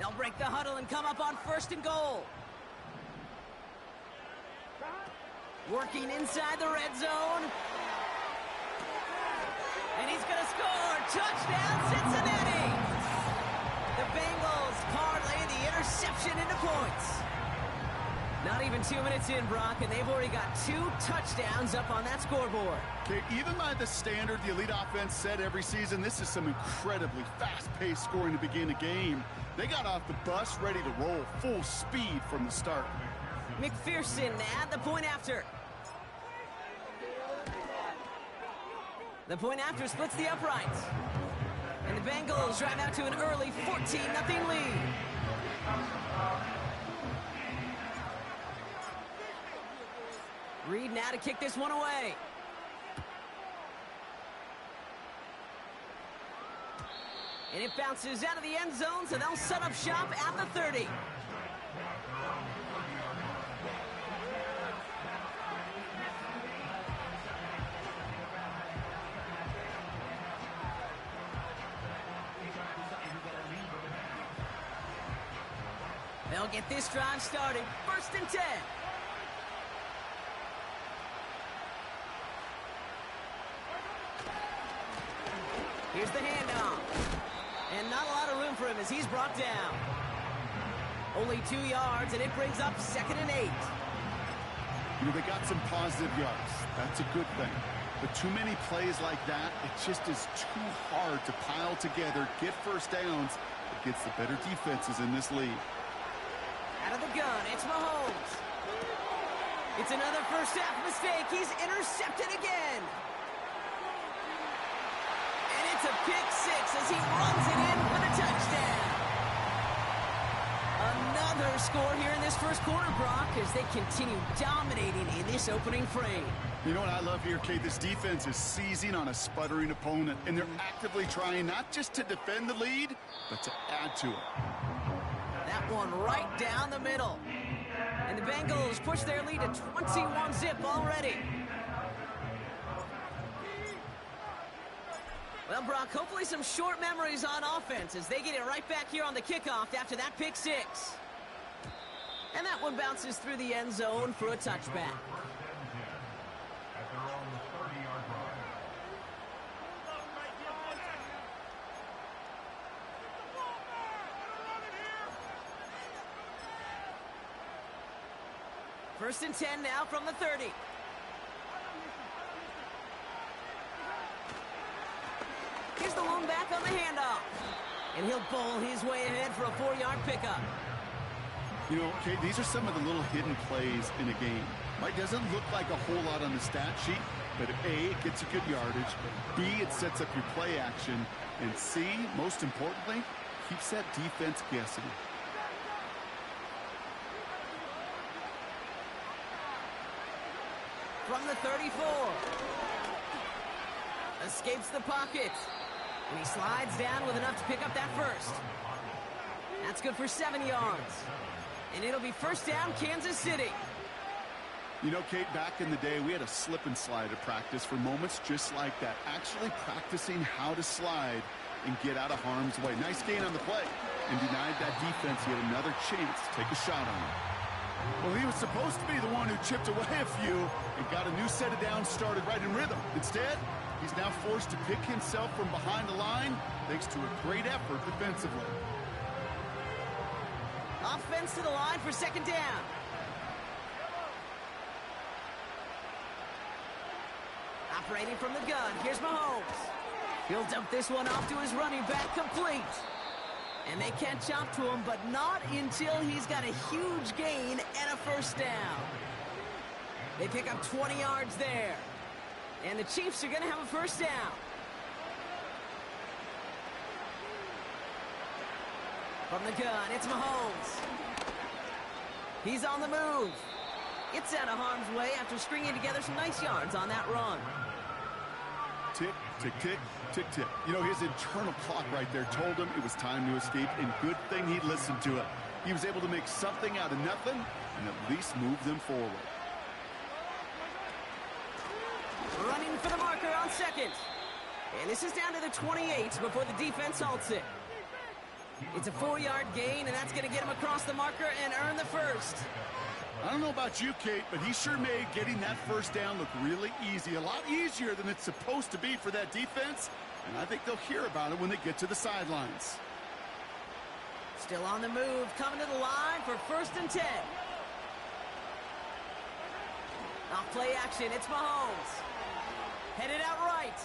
They'll break the huddle and come up on 1st and goal. Working inside the red zone. And he's going to score. Touchdown, Cincinnati! The Bengals parlay the interception into points. Not even 2 minutes in, Brock, and they've already got 2 touchdowns up on that scoreboard. Okay, even by the standard the elite offense set every season, this is some incredibly fast-paced scoring to begin a game. They got off the bus ready to roll full speed from the start. McPherson at the point after. The point after splits the uprights. And the Bengals drive out to an early 14-0 lead. Reed now to kick this one away. And it bounces out of the end zone, so they'll set up shop at the 30. They'll get this drive started. 1st and 10. Here's the handoff. And not a lot of room for him as he's brought down. Only 2 yards, and it brings up 2nd and 8. You know, they got some positive yards. That's a good thing. But too many plays like that, it just is too hard to pile together, get first downs against the better defenses in this league. Out of the gun, it's Mahomes. It's another first half mistake. He's intercepted again. And it's a pick 6 as he runs it in for the touchdown. Another score here in this first quarter, Brock, as they continue dominating in this opening frame. You know what I love here, Kate? This defense is seizing on a sputtering opponent, and they're actively trying not just to defend the lead, but to add to it. That one right down the middle. And the Bengals push their lead to 21-0 already. Well, Brock, hopefully some short memories on offense as they get it right back here on the kickoff after that pick 6. And that one bounces through the end zone for a touchback. First and 10 now from the 30. Here's the lone back on the handoff. And he'll bowl his way ahead for a 4-yard pickup. You know, Kate, these are some of the little hidden plays in a game. It doesn't look like a whole lot on the stat sheet, but A, it gets you good yardage. B, it sets up your play action. And C, most importantly, keeps that defense guessing. From the 34. Escapes the pocket. And he slides down with enough to pick up that first. That's good for 7 yards. And it'll be first down, Kansas City. You know, Kate, back in the day, we had a slip and slide at practice for moments just like that. Actually practicing how to slide and get out of harm's way. Nice gain on the play. And denied that defense yet another chance to take a shot on him. Well, he was supposed to be the one who chipped away a few and got a new set of downs started right in rhythm. Instead, he's now forced to pick himself from behind the line thanks to a great effort defensively. Offense to the line for 2nd down. Operating from the gun, here's Mahomes. He'll dump this one off to his running back, complete. And they can't chop to him, but not until he's got a huge gain and a first down. They pick up 20 yards there. And the Chiefs are going to have a first down. From the gun, it's Mahomes. He's on the move. It's out of harm's way after stringing together some nice yards on that run. Tick, tick, tick, tick, tick. You know, his internal clock right there told him it was time to escape, and good thing he listened to it. He was able to make something out of nothing and at least move them forward. Running for the marker on 2nd. And this is down to the 28 before the defense halts it. It's a 4-yard gain, and that's going to get him across the marker and earn the first. I don't know about you, Kate, but he sure made getting that first down look really easy. A lot easier than it's supposed to be for that defense. And I think they'll hear about it when they get to the sidelines. Still on the move, coming to the line for 1st and 10. Off play action, it's Mahomes. Headed out right.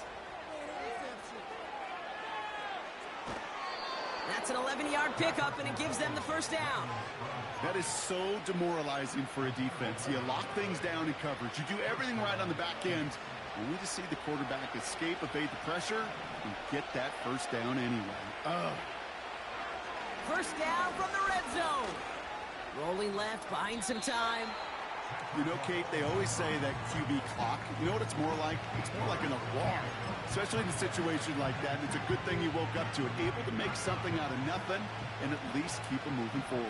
That's an 11-yard pickup, and it gives them the first down. That is so demoralizing for a defense. You lock things down in coverage. You do everything right on the back end, only to see the quarterback escape, evade the pressure, and get that first down anyway. First down from the red zone. Rolling left, buying some time. You know, Kate, they always say that QB clock, you know what it's more like? It's more like an alarm, especially in a situation like that. It's a good thing you woke up to it, able to make something out of nothing and at least keep them moving forward.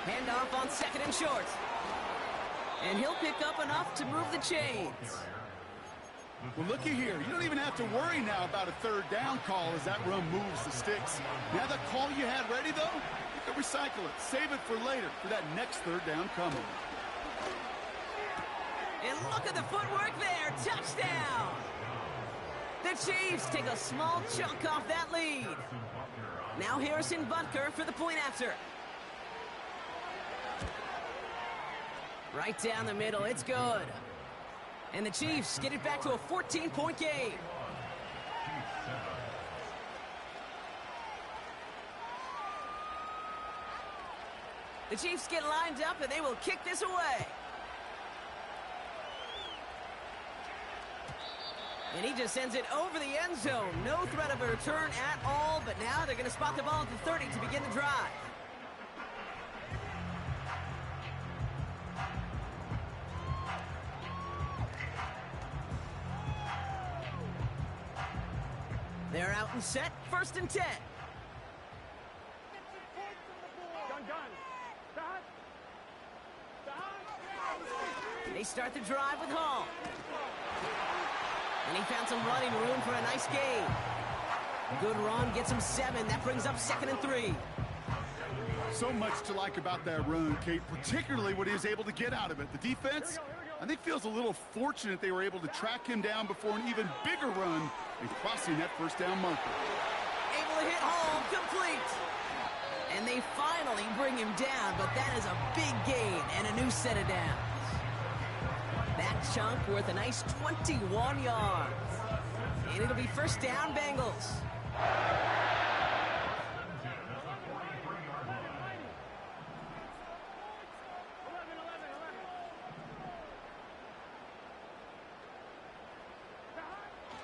Handoff on 2nd and short. And he'll pick up enough to move the chains. Well, looky here. You don't even have to worry now about a 3rd down call as that run moves the sticks. Now that call you had ready, though, you can recycle it. Save it for later for that next 3rd down coming. And look at the footwork there. Touchdown. The Chiefs take a small chunk off that lead. Now Harrison Butker for the point after. Right down the middle. It's good. And the Chiefs get it back to a 14-point game. The Chiefs get lined up, and they will kick this away. And he just sends it over the end zone. No threat of a return at all, but now they're going to spot the ball at the 30 to begin the drive. They're out and set, 1st and 10. They start the drive with Hall. And he found some running room for a nice gain. Good run, gets him 7. That brings up 2nd and 3. So much to like about that run, Kate, particularly what he was able to get out of it. The defense, I think, feels a little fortunate they were able to track him down before an even bigger run and crossing that first down marker. Able to hit Hall, complete. And they finally bring him down, but that is a big gain and a new set of downs. That chunk worth a nice 21 yards. And it'll be 1st down, Bengals.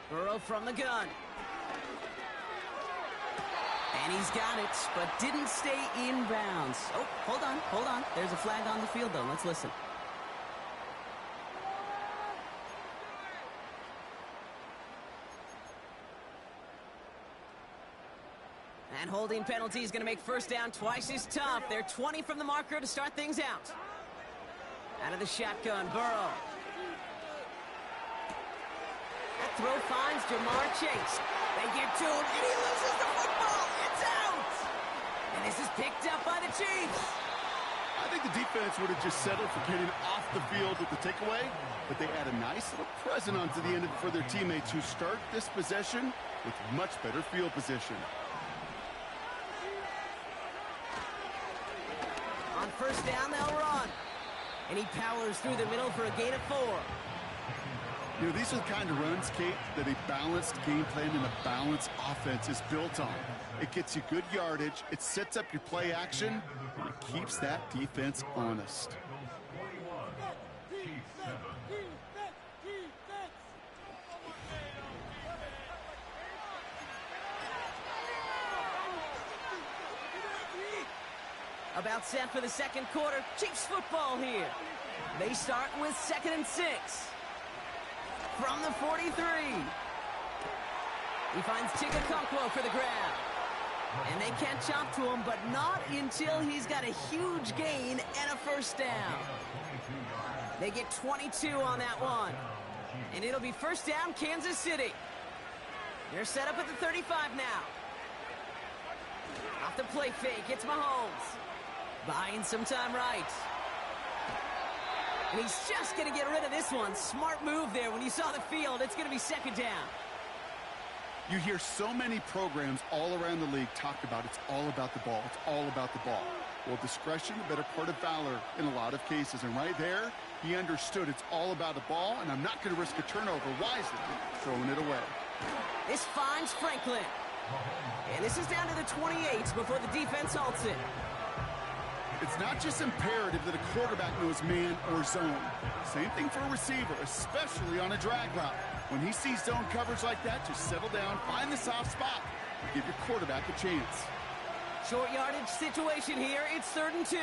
Burrow from the gun. And he's got it, but didn't stay in bounds. Oh, hold on. There's a flag on the field, though. Let's listen. And holding penalty is going to make 1st down twice as tough. They're 20 from the marker to start things out. Out of the shotgun, Burrow. That throw finds Jamar Chase. They get to him, and he loses the football. It's out! And this is picked up by the Chiefs. I think the defense would have just settled for getting off the field with the takeaway, but they add a nice little present onto the end of it for their teammates who start this possession with much better field position. On 1st down, they'll run. And he powers through the middle for a gain of 4. You know, these are the kind of runs, Kate, that a balanced game plan and a balanced offense is built on. It gets you good yardage, it sets up your play action, and it keeps that defense honest. About set for the 2nd quarter. Chiefs football here. They start with 2nd and 6. From the 43. He finds Chigakonkwo for the grab. And they can't chop to him, but not until he's got a huge gain and a 1st down. They get 22 on that one. And it'll be 1st down, Kansas City. They're set up at the 35 now. Off the play fake, it's Mahomes. Buying some time right. And he's just going to get rid of this one. Smart move there. When you saw the field, it's going to be second down. You hear so many programs all around the league talk about it's all about the ball. It's all about the ball. Well, discretion, the better part of valor in a lot of cases. And right there, he understood it's all about the ball, and I'm not going to risk a turnover. Wisely throwing it away. This finds Franklin. And this is down to the 28 before the defense halts it. It's not just imperative that a quarterback knows man or zone. Same thing for a receiver, especially on a drag route. When he sees zone coverage like that, just settle down, find the soft spot, and give your quarterback a chance. Short yardage situation here. It's 3rd and 2.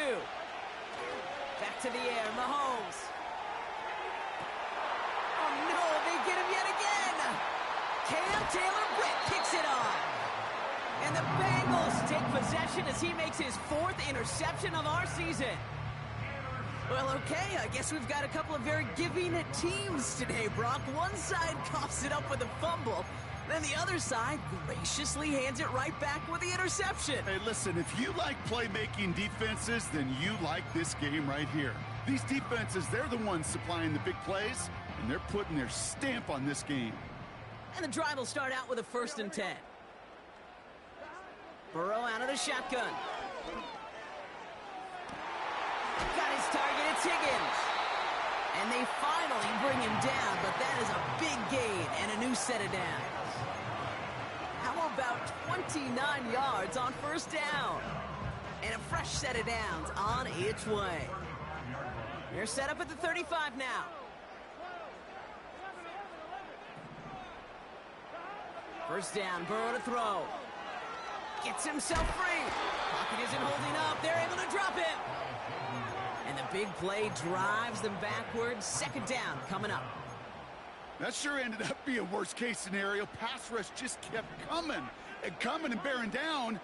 Back to the air, Mahomes. Oh no, they get him yet again. Cam Taylor-Britt kicks it on. And the Bengals take possession as he makes his 4th interception of our season. Well, okay, I guess we've got a couple of very giving teams today, Brock. One side coughs it up with a fumble, then the other side graciously hands it right back with the interception. Hey, listen, if you like playmaking defenses, then you like this game right here. These defenses, they're the ones supplying the big plays, and they're putting their stamp on this game. And the drive will start out with a 1st and 10. Burrow out of the shotgun. Got his target, it's Higgins. And they finally bring him down, but that is a big gain and a new set of downs. How about 29 yards on 1st down? And a fresh set of downs on its way. They're set up at the 35 now. First down, Burrow to throw. Gets himself free. Pocket isn't holding up. They're able to drop him. And the big play drives them backwards. 2nd down coming up. That sure ended up being worst case scenario. Pass rush just kept coming and bearing down.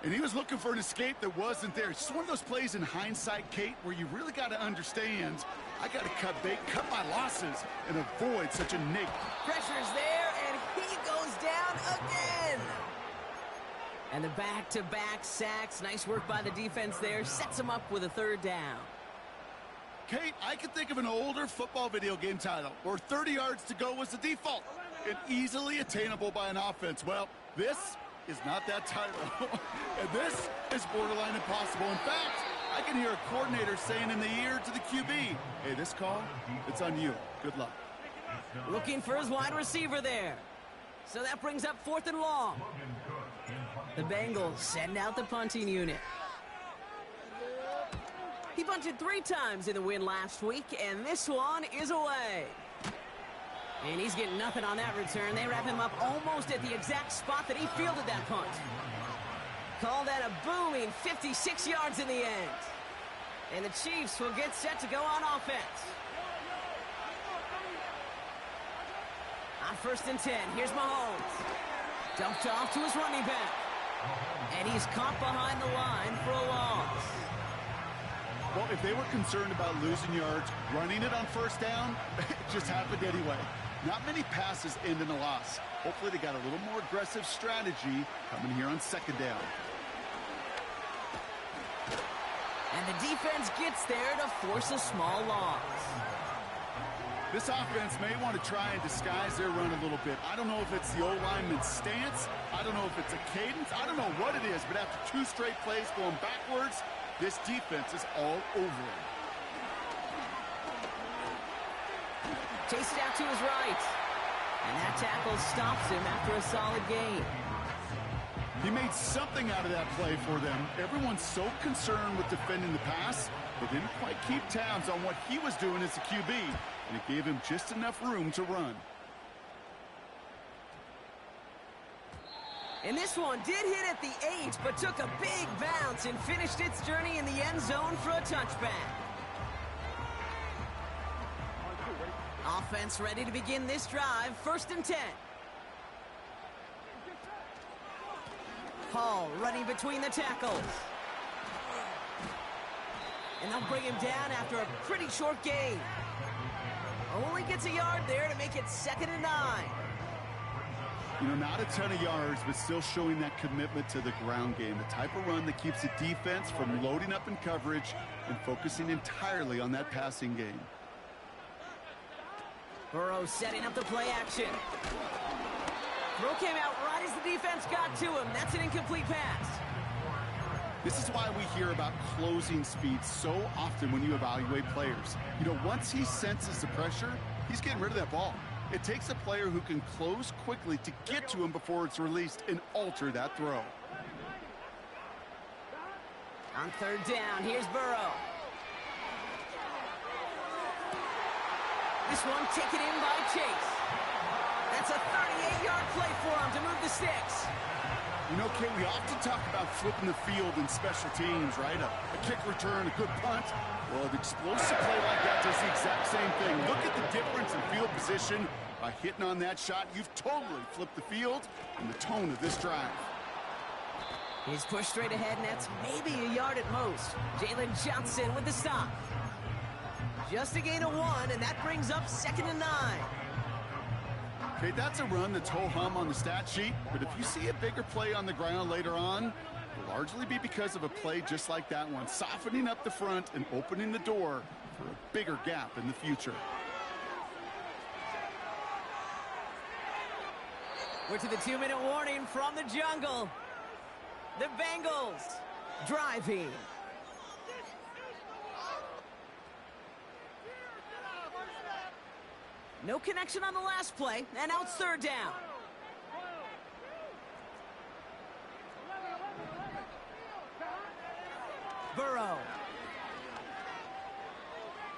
And he was looking for an escape that wasn't there. It's just one of those plays in hindsight, Kate, where you really got to understand, I got to cut bait, cut my losses, and avoid such a nick. Pressure's there, and he goes down again. And the back-to-back sacks. Nice work by the defense there. Sets him up with a 3rd down. Kate, I can think of an older football video game title where 30 yards to go was the default and easily attainable by an offense. Well, this is not that title. And this is borderline impossible. In fact, I can hear a coordinator saying in the ear to the QB, hey, this call, it's on you. Good luck. Looking for his wide receiver there. So that brings up 4th and long. The Bengals send out the punting unit. He punted 3 times in the win last week, and this one is away. And he's getting nothing on that return. They wrap him up almost at the exact spot that he fielded that punt. Call that a booming 56 yards in the end. And the Chiefs will get set to go on offense. On 1st and 10, here's Mahomes. Dumped off to his running back. And he's caught behind the line for a loss. Well, if they were concerned about losing yards, running it on 1st down, it just happened anyway. Not many passes end in a loss. Hopefully they got a little more aggressive strategy coming here on 2nd down. And the defense gets there to force a small loss. This offense may want to try and disguise their run a little bit. I don't know if it's the O-lineman's stance. I don't know if it's a cadence. I don't know what it is, but after 2 straight plays going backwards, this defense is all over him. Chased out to his right. And that tackle stops him after a solid gain. He made something out of that play for them. Everyone's so concerned with defending the pass, they didn't quite keep tabs on what he was doing as a QB, and it gave him just enough room to run. And this one did hit at the 8, but took a big bounce and finished its journey in the end zone for a touchback. Offense ready to begin this drive. 1st and 10. Hall running between the tackles. And they'll bring him down after a pretty short gain. Only gets a yard there to make it 2nd and 9. You know, not a ton of yards, but still showing that commitment to the ground game. The type of run that keeps the defense from loading up in coverage and focusing entirely on that passing game. Burrow setting up the play action. Throw came out right as the defense got to him. That's an incomplete pass. This is why we hear about closing speed so often when you evaluate players. You know, once he senses the pressure, he's getting rid of that ball. It takes a player who can close quickly to get to him before it's released and alter that throw. On third down, here's Burrow. This one taken in by Chase. That's a 38-yard play for him to move the sticks. You know, Kate, we often talk about flipping the field in special teams, right? A kick return, a good punt. Well, an explosive play like that does the exact same thing. Look at the difference in field position. By hitting on that shot, you've totally flipped the field and the tone of this drive. He's pushed straight ahead, and that's maybe a yard at most. Jalen Johnson with the stop. Just a gain of 1, and that brings up 2nd and 9. Okay, that's a run that's ho-hum on the stat sheet, but if you see a bigger play on the ground later on, it'll largely be because of a play just like that one, softening up the front and opening the door for a bigger gap in the future. We're to the 2-minute warning from the jungle. The Bengals driving. No connection on the last play, and now it's 3rd down. Burrow.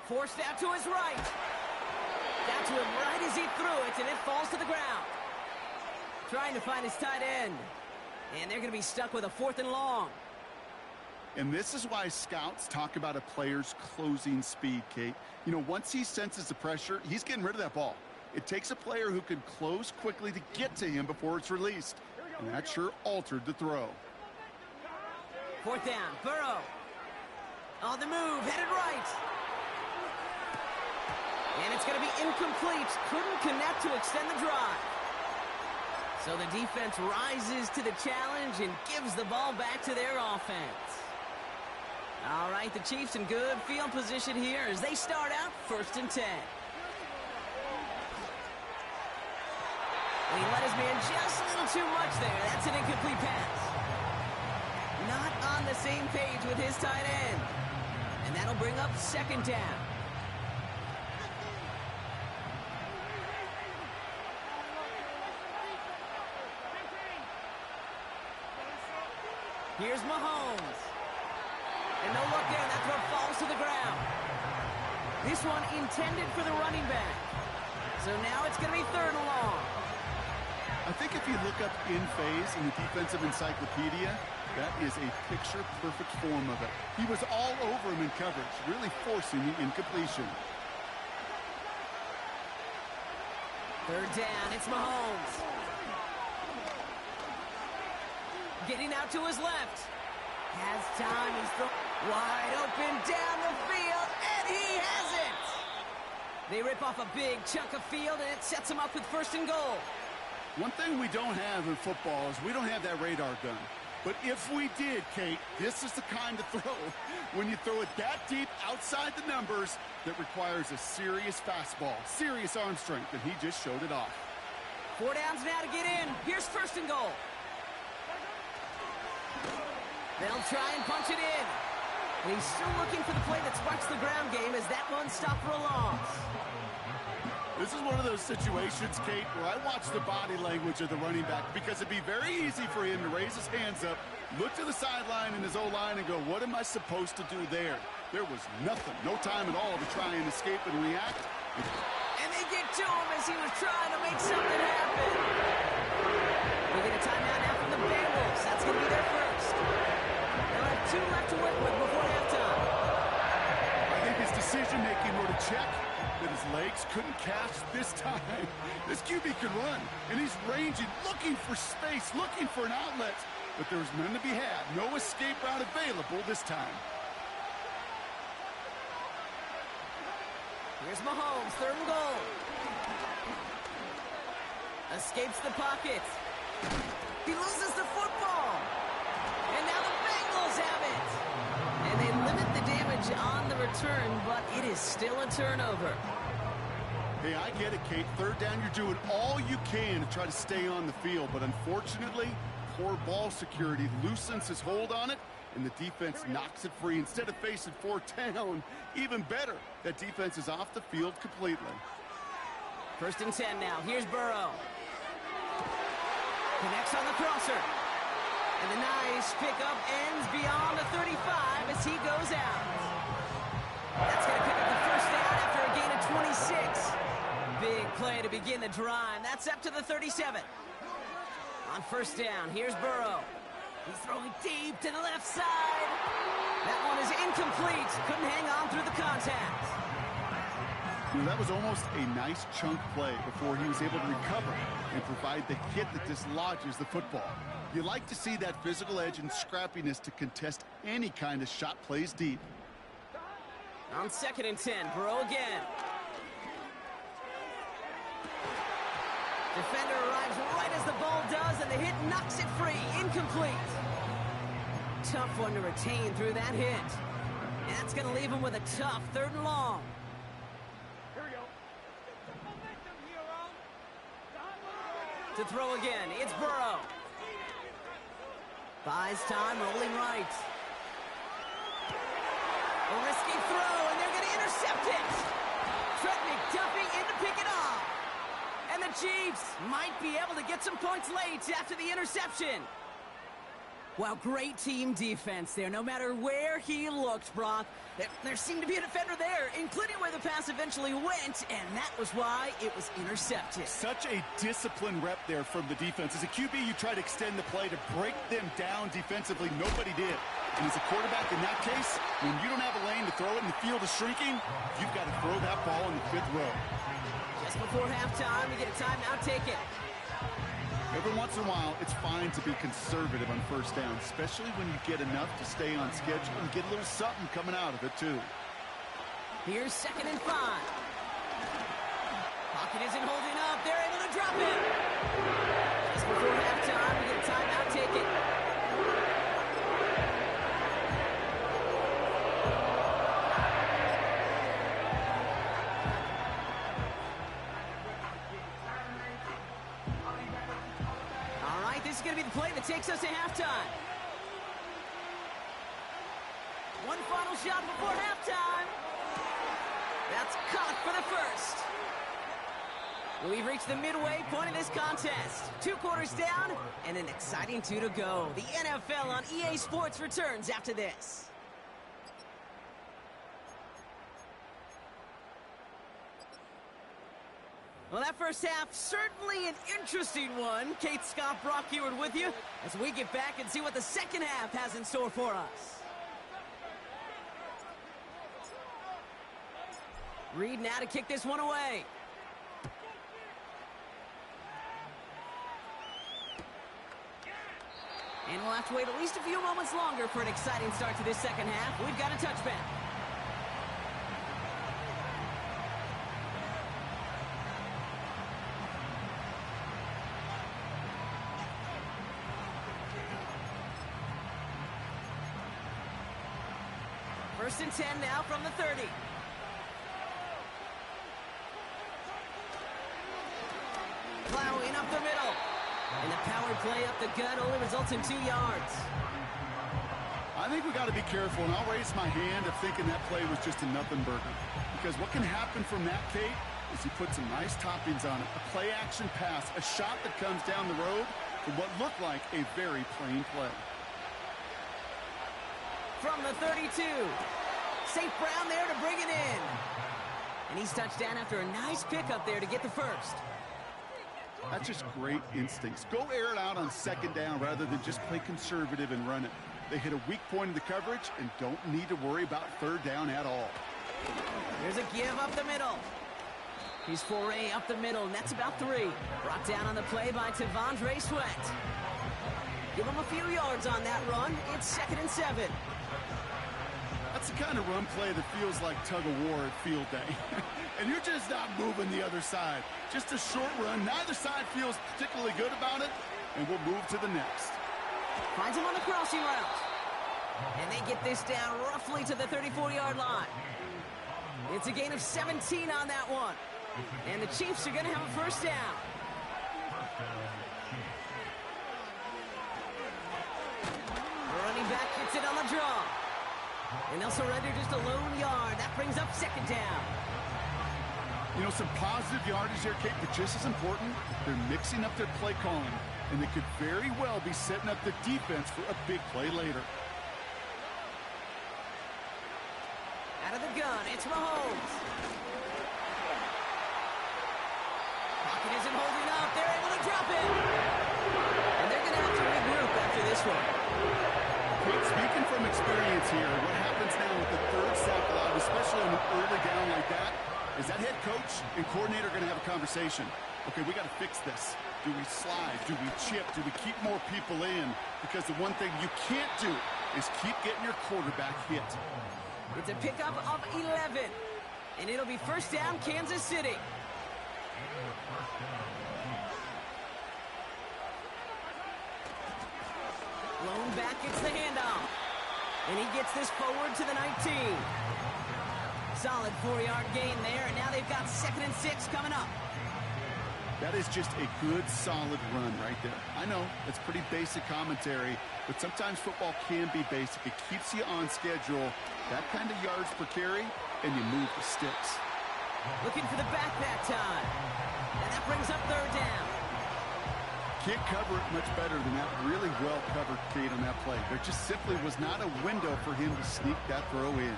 Forced out to his right. Got to him right as he threw it, and it falls to the ground. Trying to find his tight end. And they're going to be stuck with a 4th and long. And this is why scouts talk about a player's closing speed, Kate. You know, once he senses the pressure, he's getting rid of that ball. It takes a player who can close quickly to get to him before it's released. And that sure altered the throw. 4th down, Burrow. On the move, headed right. And it's going to be incomplete. Couldn't connect to extend the drive. So the defense rises to the challenge and gives the ball back to their offense. All right, the Chiefs in good field position here as they start out 1st and 10. And he let his man just a little too much there. That's an incomplete pass. Not on the same page with his tight end. And that'll bring up 2nd down. Here's Mahomes. And no look there, that throw falls to the ground. This one intended for the running back. So now it's going to be 3rd and long. I think if you look up in phase in the defensive encyclopedia, that is a picture-perfect form of it. He was all over him in coverage, really forcing the incompletion. 3rd down, it's Mahomes. Getting out to his left. Has time, he's wide open down the field, and he has it! They rip off a big chunk of field, and it sets him up with 1st and goal. One thing we don't have in football is we don't have that radar gun. But if we did, Kate, this is the kind of throw, when you throw it that deep outside the numbers, that requires a serious fastball, serious arm strength, and he just showed it off. 4 downs now to get in. Here's 1st and goal. They'll try and punch it in. And he's still looking for the play that sparks the ground game as that one stopped for a loss. This is one of those situations, Kate, where I watch the body language of the running back because it'd be very easy for him to raise his hands up, look to the sideline in his O-line and go, what am I supposed to do there? There was nothing, no time at all to try and escape and react. And they get to him as he was trying to make something happen. We get a timeout now from the Bengals. That's going to be their first. They'll have 2 left to work with before halftime. I think his decision-making were to check that his legs couldn't catch this time. This QB can run, and he's ranging, looking for space, looking for an outlet. But there was none to be had. No escape route available this time. Here's Mahomes, 3rd and goal. Escapes the pocket. He loses the football. And now the Bengals have it. And they limit the damage on the return, but it is still a turnover. Hey, I get it, Kate. Third down, you're doing all you can to try to stay on the field. But unfortunately, poor ball security loosens his hold on it, and the defense knocks it free. Instead of facing fourth down, even better, that defense is off the field completely. 1st and 10 now. Here's Burrow. Connects on the crosser. And the nice pickup ends beyond the 35 as he goes out. That's going to pick up the 1st down after a gain of 26. Big play to begin the drive. That's up to the 37. On 1st down, here's Burrow. He's throwing deep to the left side. That one is incomplete. Couldn't hang on through the contact. You know, that was almost a nice chunk play before he was able to recover and provide the hit that dislodges the football. You like to see that physical edge and scrappiness to contest any kind of shot plays deep. On 2nd and 10, Burrow again. Defender arrives right as the ball does, and the hit knocks it free. Incomplete. Tough one to retain through that hit. And that's going to leave him with a tough 3rd and long. Here we go. To throw again, it's Burrow. Buys time, rolling right. A risky throw, and they're going to intercept it. Trent McDuffie in to pick it off. And the Chiefs might be able to get some points late after the interception. Wow, great team defense there. No matter where he looked, Brock, there seemed to be a defender there, including where the pass eventually went, and that was why it was intercepted. Such a disciplined rep there from the defense. As a QB, you try to extend the play to break them down defensively. Nobody did. And as a quarterback in that case, when you don't have a lane to throw it and the field is shrinking, you've got to throw that ball in the 5th row. Just before halftime, we get a timeout taken. Every once in a while, it's fine to be conservative on 1st down, especially when you get enough to stay on schedule and get a little something coming out of it, too. Here's 2nd and 5. Pocket isn't holding up. They're able to drop it. Just before halftime, we get a timeout taken. This is going to be the play that takes us to halftime. One final shot before halftime. That's caught for the 1st. We've reached the midway point of this contest. 2 quarters down and an exciting 2 to go. The NFL on EA Sports returns after this. Well, that 1st half, certainly an interesting one. Kate, Scott, Brock Eward with you as we get back and see what the 2nd half has in store for us. Reed now to kick this one away. And we'll have to wait at least a few moments longer for an exciting start to this 2nd half. We've got a touchback. First and 10 now from the 30. Plowing up the middle. And the power play up the gut only results in 2 yards. I think we got to be careful, and I'll raise my hand of thinking that play was just a nothing burger. Because what can happen from that, Kate, is he put some nice toppings on it. A play-action pass, a shot that comes down the road for what looked like a very plain play. From the 32. St. Brown there to bring it in. And he's touched down after a nice pickup there to get the 1st. That's just great instincts. Go air it out on 2nd down rather than just play conservative and run it. They hit a weak point in the coverage and don't need to worry about 3rd down at all. There's a give up the middle. He's foray up the middle, and that's about 3. Brought down on the play by Tavondre Sweat. Give him a few yards on that run. It's 2nd and 7. That's the kind of run play that feels like tug-of-war at field day. And you're just not moving the other side. Just a short run. Neither side feels particularly good about it. And we'll move to the next. Finds him on the crossing route. And they get this down roughly to the 34-yard line. It's a gain of 17 on that one. And the Chiefs are going to have a first down. The running back gets it on the draw. And they'll surrender just a lone yard. That brings up second down. You know, some positive yardage there, Kate, but just as important, they're mixing up their play calling. And they could very well be setting up the defense for a big play later. Out of the gun, it's Mahomes. Pocket isn't holding up. They're able to drop it. And they're going to have to regroup after this one. Kate, speaking from experience here, what happens now with the third sack allowed, especially on an early down like that, is that head coach and coordinator going to have a conversation. Okay, we got to fix this. Do we slide? Do we chip? Do we keep more people in? Because the one thing you can't do is keep getting your quarterback hit. It's a pickup of 11. And it'll be first down, Kansas City. Lone back gets the handoff. And he gets this forward to the 19. Solid 4-yard gain there, and now they've got 2nd and 6 coming up. That is just a good, solid run right there. I know, it's pretty basic commentary, but sometimes football can be basic. It keeps you on schedule, that kind of yards per carry, and you move the sticks. Looking for the back that time. And that brings up 3rd down. Can't cover it much better than that. Really well covered, Kate, on that play. There just simply was not a window for him to sneak that throw in.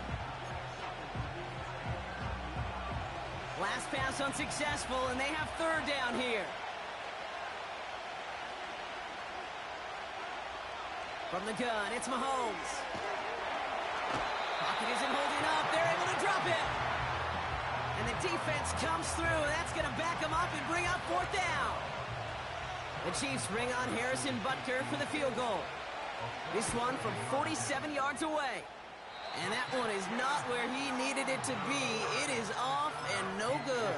Last pass unsuccessful, and they have 3rd down here. From the gun, it's Mahomes. Pocket isn't holding up. They're able to drop it. And the defense comes through, and that's going to back them up and bring up 4th down. The Chiefs bring on Harrison Butker for the field goal. This one from 47 yards away. And that one is not where he needed it to be. It is off and no good.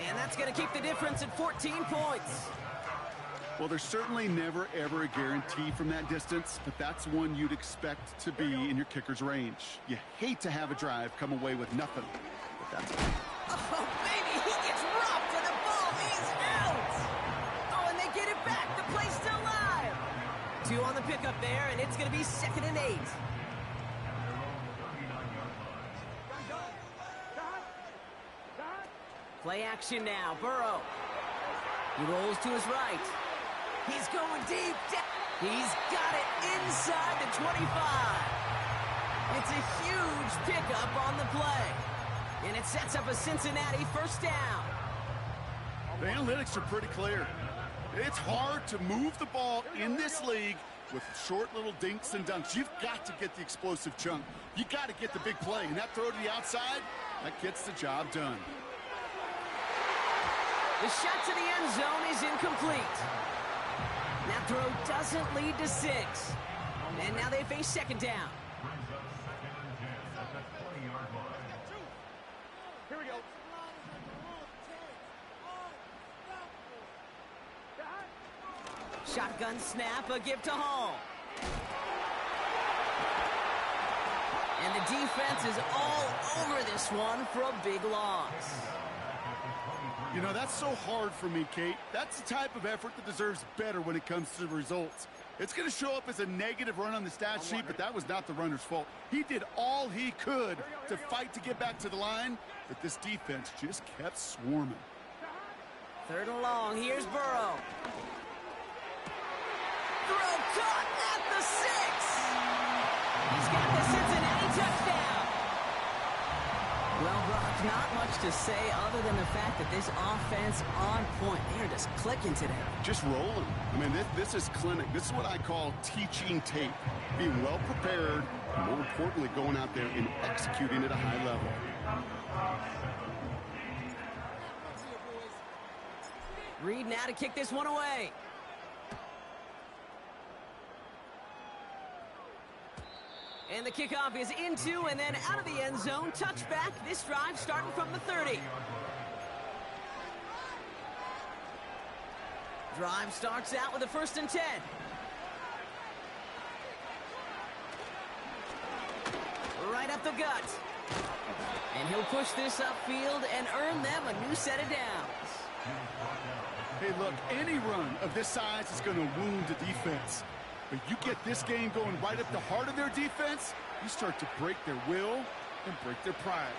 And that's going to keep the difference at 14 points. Well, there's certainly never, ever a guarantee from that distance, but that's one you'd expect to be in your kicker's range. You hate to have a drive come away with nothing, but that's... Oh, baby, he gets robbed and the ball is out. Oh, and they get it back. The play's still live. 2 on the pickup there, and it's going to be 2nd and 8. Play action now. Burrow. He rolls to his right. He's going deep. He's got it inside the 25. It's a huge pickup on the play. And it sets up a Cincinnati first down. The analytics are pretty clear. It's hard to move the ball in this league with short little dinks and dunks. You've got to get the explosive chunk. You got to get the big play. And that throw to the outside, that gets the job done. The shot to the end zone is incomplete. That throw doesn't lead to 6. And now they face 2nd down. Here we go. Shotgun snap, a give to Hall. And the defense is all over this one for a big loss. You know, that's so hard for me, Kate. That's the type of effort that deserves better when it comes to the results. It's going to show up as a negative run on the stat sheet, but that was not the runner's fault. He did all he could to fight to get back to the line, but this defense just kept swarming. 3rd and long. Here's Burrow. Throw caught at the 6. He's got the Cincinnati touchdown. Well, Brock, not much to say other than the fact that this offense on point. They're just clicking today. Just rolling. I mean, this is clinic. This is what I call teaching tape. Being well prepared, and more importantly, going out there and executing at a high level. Reed now to kick this one away. And the kickoff is into and then out of the end zone. Touchback. This drive starting from the 30. Drive starts out with a 1st and 10. Right up the gut. And he'll push this upfield and earn them a new set of downs. Hey, look, any run of this size is going to wound the defense. But you get this game going right at the heart of their defense, you start to break their will and break their pride.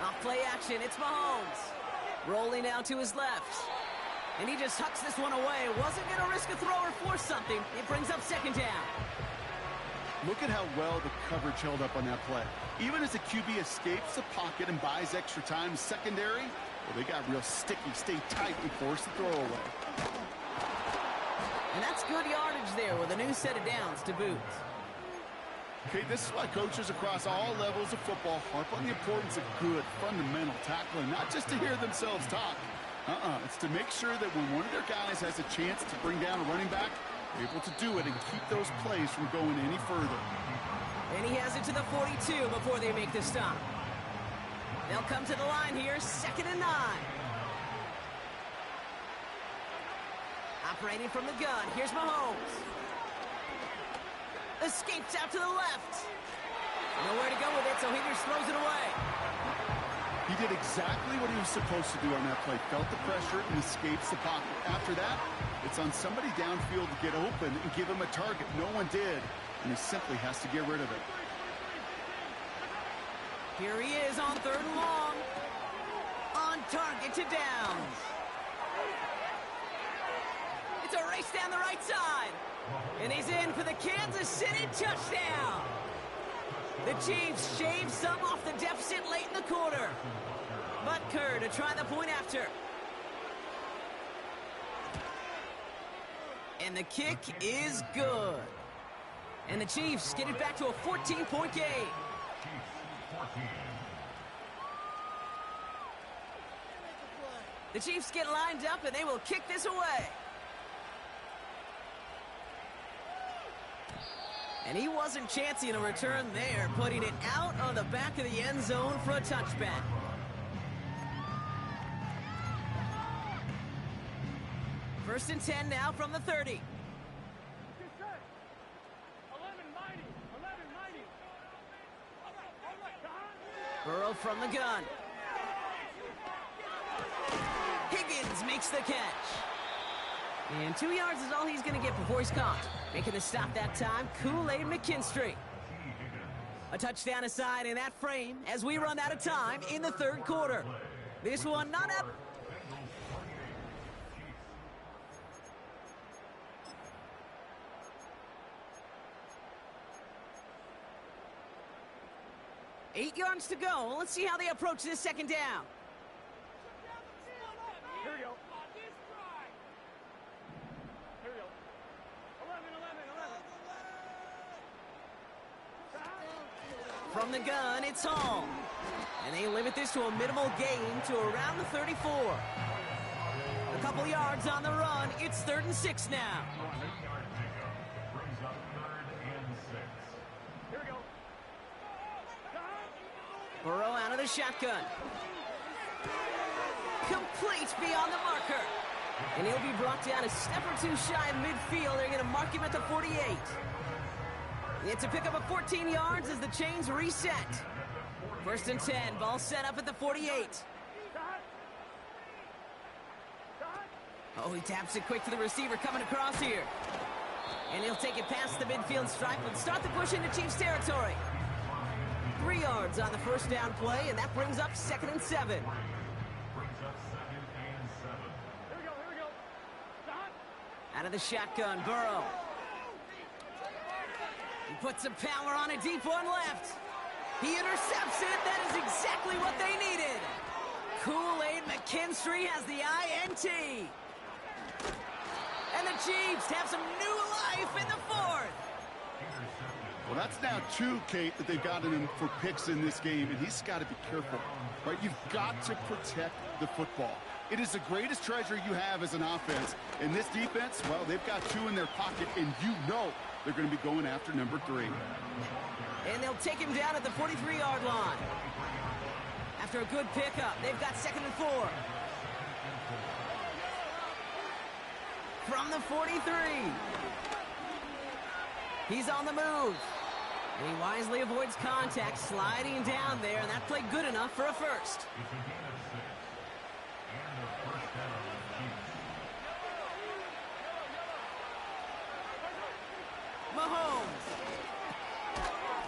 Off play action, it's Mahomes. Rolling out to his left. And he just hucks this one away. Wasn't going to risk a throw or force something. It brings up 2nd down. Look at how well the coverage held up on that play. Even as the QB escapes the pocket and buys extra time secondary, well, they got real sticky, stay tight, and force the throw away. And that's good yardage there with a new set of downs to boot. Okay, this is why coaches across all levels of football harp on the importance of good, fundamental tackling, not just to hear themselves talk. It's to make sure that when one of their guys has a chance to bring down a running back, they're able to do it and keep those plays from going any further. And he has it to the 42 before they make the stop. They'll come to the line here, 2nd and 9. Operating from the gun, here's Mahomes. Escapes out to the left. Nowhere to go with it, so he just throws it away. He did exactly what he was supposed to do on that play. Felt the pressure and escapes the pocket. After that, it's on somebody downfield to get open and give him a target. No one did, and he simply has to get rid of it. Here he is on 3rd and long. On target to downs. It's a race down the right side. And he's in for the Kansas City touchdown. The Chiefs shave some off the deficit late in the quarter. Butker to try the point after. And the kick is good. And the Chiefs get it back to a 14-point game. The Chiefs get lined up and they will kick this away. And he wasn't chancing a return there, putting it out on the back of the end zone for a touchback. First and 10 now from the 30. Burrow from the gun. Higgins makes the catch. And 2 yards is all he's going to get before he's caught. Making the stop that time, Kool-Aid McKinstry. A touchdown aside in that frame as we run out of time in the 3rd quarter. This one not up. Eight yards to go. Let's see how they approach this 2nd down. Here we go. Here we go. 11. From the gun, it's Hall. And they limit this to a minimal gain to around the 34. A couple yards on the run. It's 3rd and 6 now. Burrow out of the shotgun. Complete beyond the marker. And he'll be brought down a step or two shy of midfield. They're going to mark him at the 48. It's a pick up of 14 yards as the chains reset. 1st and 10. Ball set up at the 48. Oh, he taps it quick to the receiver coming across here. And he'll take it past the midfield stripe and start the push into Chiefs territory. 3 yards on the 1st down play, and that brings up 2nd and 7. Here we go. Out of the shotgun, Burrow. He puts some power on a deep one left. He intercepts it. That is exactly what they needed. Kool-Aid McKinstry has the INT. And the Chiefs have some new life in the 4th. Well, that's now 2, Kate, that they've gotten him for picks in this game, and he's got to be careful, right? You've got to protect the football. It is the greatest treasure you have as an offense. And this defense, well, they've got 2 in their pocket, and you know They're going to be going after number 3. And they'll take him down at the 43-yard line. After a good pickup, they've got 2nd and 4. From the 43. He's on the move. And he wisely avoids contact, sliding down there, and that played good enough for a first. Mahomes.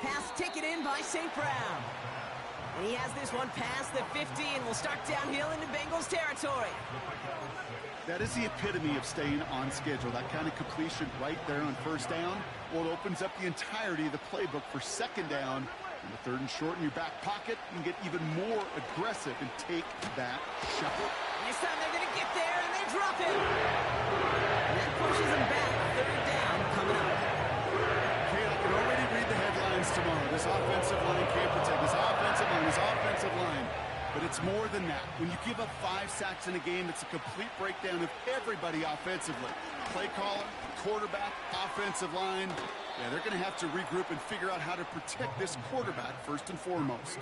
Pass taken in by St. Brown. And he has this one past the 50 and will start downhill into Bengals territory. That is the epitome of staying on schedule. That kind of completion right there on first down. Well, it opens up the entirety of the playbook for second down. In the 3rd and short in your back pocket, you can get even more aggressive and take that shot. This time they're going to get there, and they drop him. And that pushes him back. 3rd down coming up. Okay, I can already read the headlines tomorrow. This offensive line can't protect. This offensive line. But it's more than that. When you give up 5 sacks in a game, it's a complete breakdown of everybody offensively. Play caller, quarterback, offensive line. Yeah, they're going to have to regroup and figure out how to protect this quarterback first and foremost.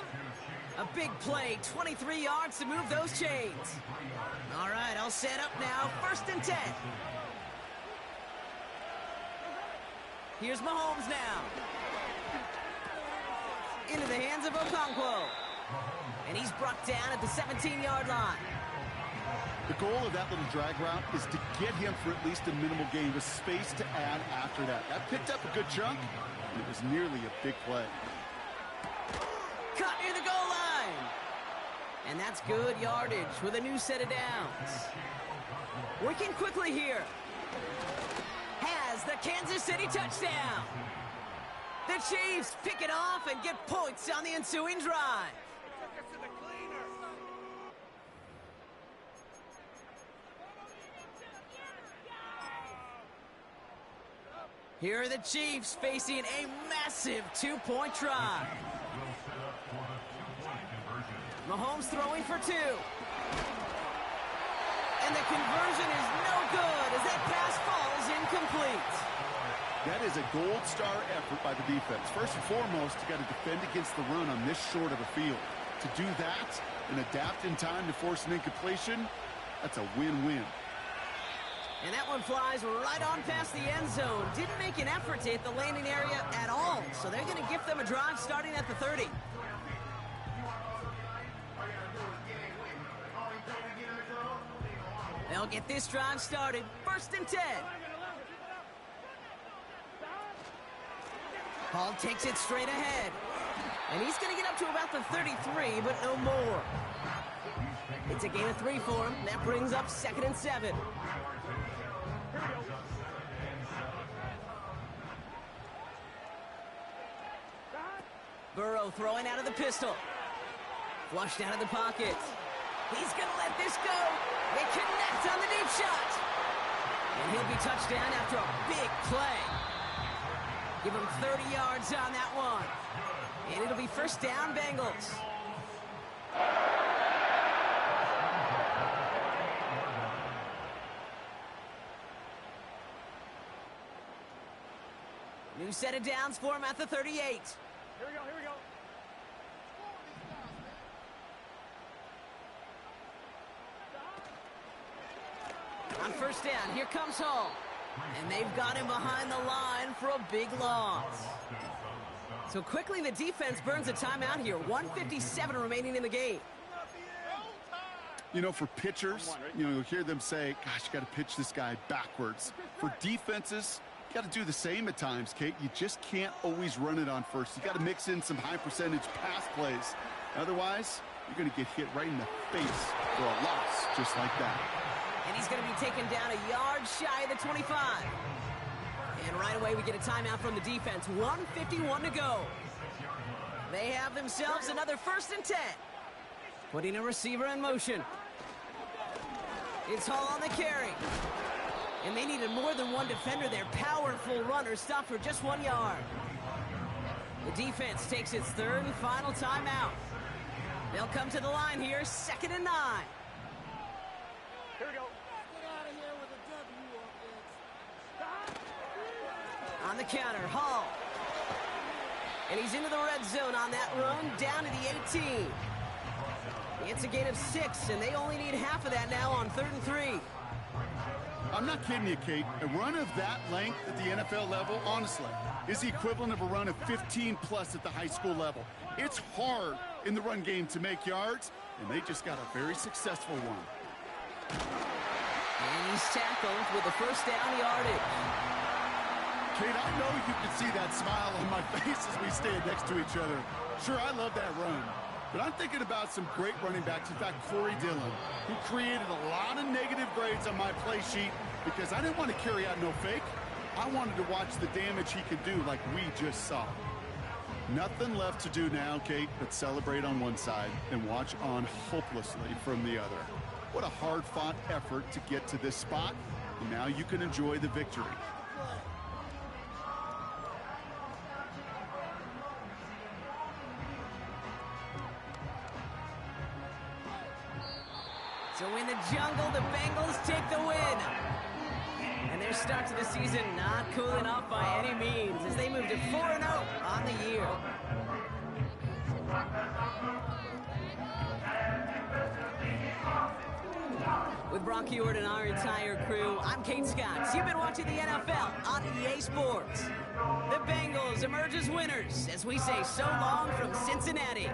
A big play, 23 yards to move those chains. All right, I'll set up now. 1st and 10. Here's Mahomes now. Into the hands of Okonkwo. And he's brought down at the 17-yard line. The goal of that little drag route is to get him for at least a minimal gain with space to add after that. That picked up a good chunk, and it was nearly a big play. Cut near the goal line. And that's good yardage with a new set of downs. Working quickly here. Has the Kansas City touchdown. The Chiefs pick it off and get points on the ensuing drive. Here are the Chiefs facing a massive 2-point try. Mahomes throwing for 2. And the conversion is no good as that pass falls incomplete. That is a gold star effort by the defense. First and foremost, you got to defend against the run on this short of a field. To do that and adapt in time to force an incompletion, that's a win-win. And that one flies right on past the end zone. Didn't make an effort to hit the landing area at all. So they're going to give them a drive starting at the 30. They'll get this drive started. 1st and 10. Hall takes it straight ahead. And he's going to get up to about the 33, but no more. It's a gain of 3 for him. That brings up 2nd and 7. Burrow throwing out of the pistol. Flushed out of the pocket. He's going to let this go. They connect on the deep shot. And he'll be touchdown after a big play. Give him 30 yards on that one. And it'll be 1st down, Bengals. New set of downs for him at the 38. Here we go, here we go. On 1st down, here comes Hall. And they've got him behind the line for a big loss. So quickly the defense burns a timeout here. 1:57 remaining in the game. You know, for pitchers, you'll hear them say, gosh, you got to pitch this guy backwards. For defenses, you got to do the same at times, Kate. You just can't always run it on first. You got to mix in some high percentage pass plays. Otherwise, you're going to get hit right in the face for a loss just like that. And he's going to be taken down a yard shy of the 25. And right away we get a timeout from the defense. 1:51 to go. They have themselves another 1st and 10. Putting a receiver in motion. It's Hall on the carry. And they needed more than one defender there. Powerful runner stopped for just 1 yard. The defense takes its 3rd and final timeout. They'll come to the line here, 2nd and 9. Here we go. On the counter, Hall. And he's into the red zone on that run, down to the 18. It's a gain of 6, and they only need half of that now on 3rd and 3. I'm not kidding you, Kate. A run of that length at the NFL level, honestly, is the equivalent of a run of 15-plus at the high school level. It's hard in the run game to make yards, and they just got a very successful one. And he's tackled with the first down yardage. Kate, I know you can see that smile on my face as we stand next to each other. Sure, I love that run. But I'm thinking about some great running backs. In fact, Corey Dillon, who created a lot of negative grades on my play sheet because I didn't want to carry out no fake. I wanted to watch the damage he could do like we just saw. Nothing left to do now, Kate, but celebrate on one side and watch on hopelessly from the other. What a hard-fought effort to get to this spot, and now you can enjoy the victory. So in the jungle, the Bengals take the win. And their start to the season not cooling off by any means as they move to 4-0 on the year. With Brock Ewart and our entire crew, I'm Kate Scott. You've been watching the NFL on EA Sports. The Bengals emerge as winners as we say so long from Cincinnati.